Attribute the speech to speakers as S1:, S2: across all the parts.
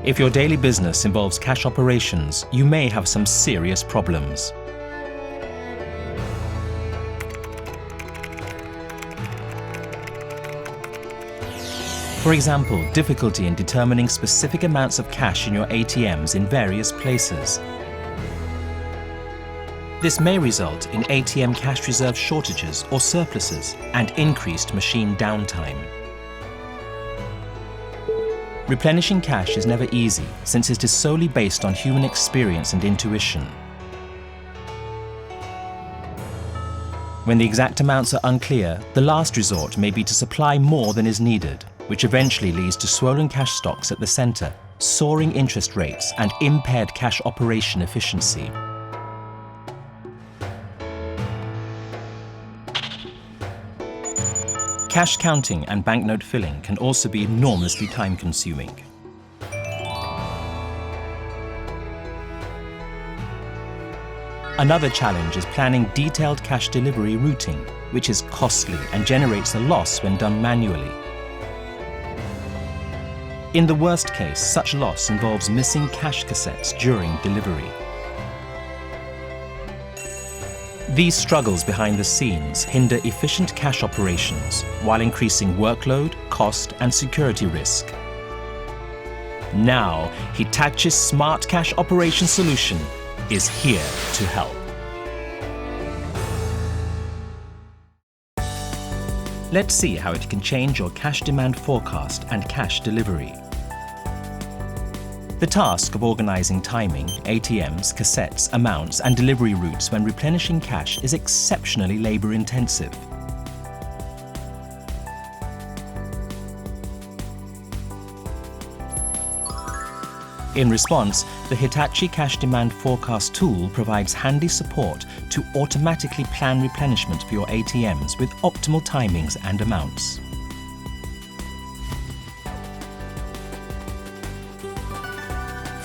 S1: If your daily business involves cash operations, you may have some serious problems. For example, difficulty in determining specific amounts of cash in your ATMs in various places. This may result in ATM cash reserve shortages or surpluses and increased machine downtime. Replenishing cash is never easy, since it is solely based on human experience and intuition. When the exact amounts are unclear, the last resort may be to supply more than is needed, which eventually leads to swollen cash stocks at the center, soaring interest rates, and impaired cash operation efficiency. Cash counting and banknote filling can also be enormously time-consuming. Another challenge is planning detailed cash delivery routing, which is costly and generates a loss when done manually. In the worst case, such loss involves missing cash cassettes during delivery. These struggles behind the scenes hinder efficient cash operations while increasing workload, cost, and security risk. Now, Hitachi's Smart Cash Operation Solution is here to help. Let's see how it can change your cash demand forecast and cash delivery. The task of organizing timing, ATMs, cassettes, amounts, and delivery routes when replenishing cash is exceptionally labor-intensive. In response, the Hitachi Cash Demand Forecast tool provides handy support to automatically plan replenishment for your ATMs with optimal timings and amounts.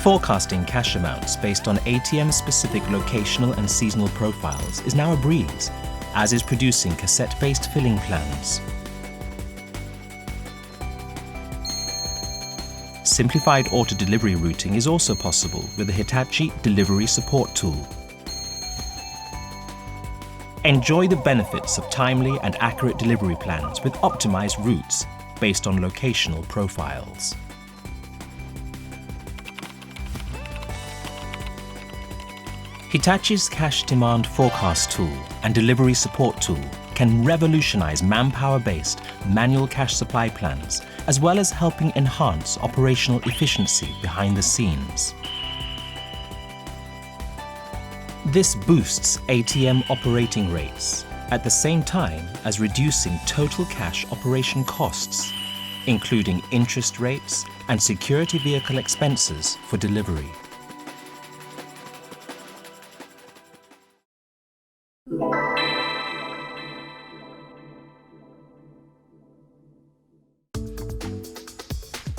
S1: Forecasting cash amounts based on ATM-specific locational and seasonal profiles is now a breeze, as is producing cassette-based filling plans. Simplified auto-delivery routing is also possible with the Hitachi Delivery Support tool. Enjoy the benefits of timely and accurate delivery plans with optimized routes based on locational profiles. Hitachi's Cash Demand Forecast tool and Delivery Support tool can revolutionize manpower-based manual cash supply plans, as well as helping enhance operational efficiency behind the scenes. This boosts ATM operating rates at the same time as reducing total cash operation costs, including interest rates and security vehicle expenses for delivery.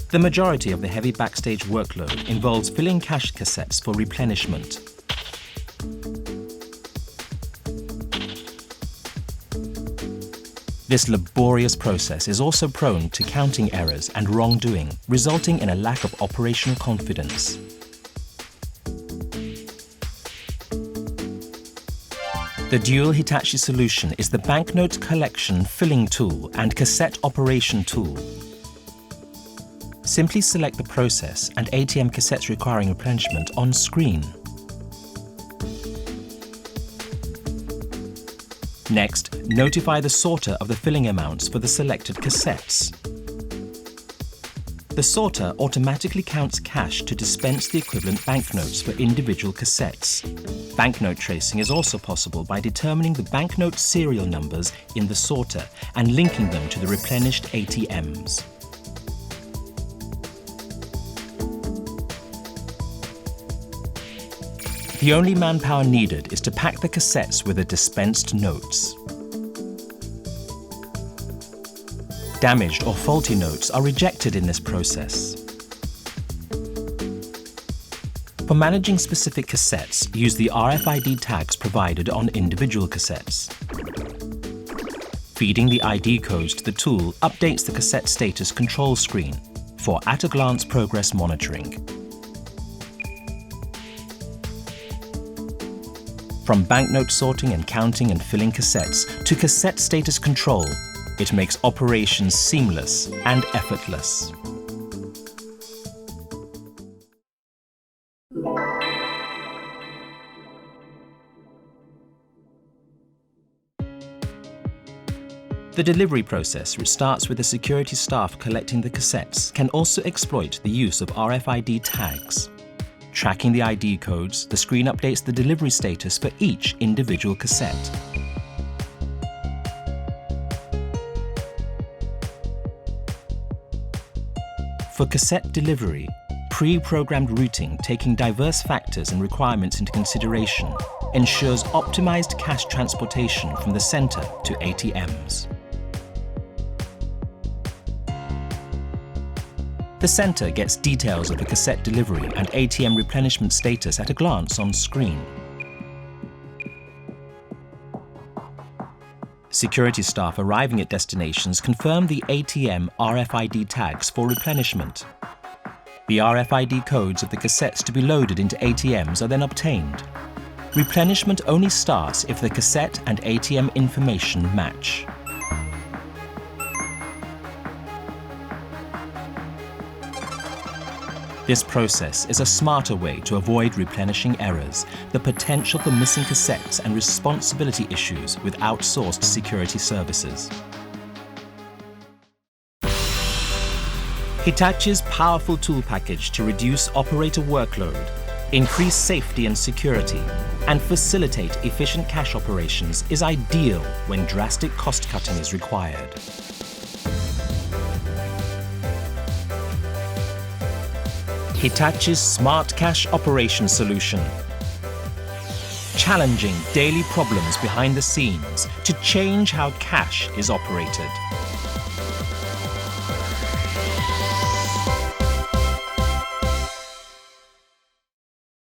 S1: The majority of the heavy backstage workload involves filling cash cassettes for replenishment. This laborious process is also prone to counting errors and wrongdoing, resulting in a lack of operational confidence. The dual Hitachi solution is the banknote collection filling tool and cassette operation tool. Simply select the process and ATM cassettes requiring replenishment on screen. Next, notify the sorter of the filling amounts for the selected cassettes. The sorter automatically counts cash to dispense the equivalent banknotes for individual cassettes. Banknote tracing is also possible by determining the banknote serial numbers in the sorter and linking them to the replenished ATMs. The only manpower needed is to pack the cassettes with the dispensed notes. Damaged or faulty notes are rejected in this process. For managing specific cassettes, use the RFID tags provided on individual cassettes. Feeding the ID codes to the tool updates the cassette status control screen, for at-a-glance progress monitoring. From banknote sorting and counting and filling cassettes to cassette status control, it makes operations seamless and effortless. The delivery process, which starts with the security staff collecting the cassettes, can also exploit the use of RFID tags. Tracking the ID codes, the screen updates the delivery status for each individual cassette. For cassette delivery, pre-programmed routing taking diverse factors and requirements into consideration ensures optimized cash transportation from the center to ATMs. The center gets details of the cassette delivery and ATM replenishment status at a glance on screen. Security staff arriving at destinations confirm the ATM RFID tags for replenishment. The RFID codes of the cassettes to be loaded into ATMs are then obtained. Replenishment only starts if the cassette and ATM information match. This process is a smarter way to avoid replenishing errors, the potential for missing cassettes and responsibility issues with outsourced security services. Hitachi's powerful tool package to reduce operator workload, increase safety and security, and facilitate efficient cash operations is ideal when drastic cost cutting is required. Hitachi's Smart Cash Operation Solution. Challenging daily problems behind the scenes to change how cash is operated.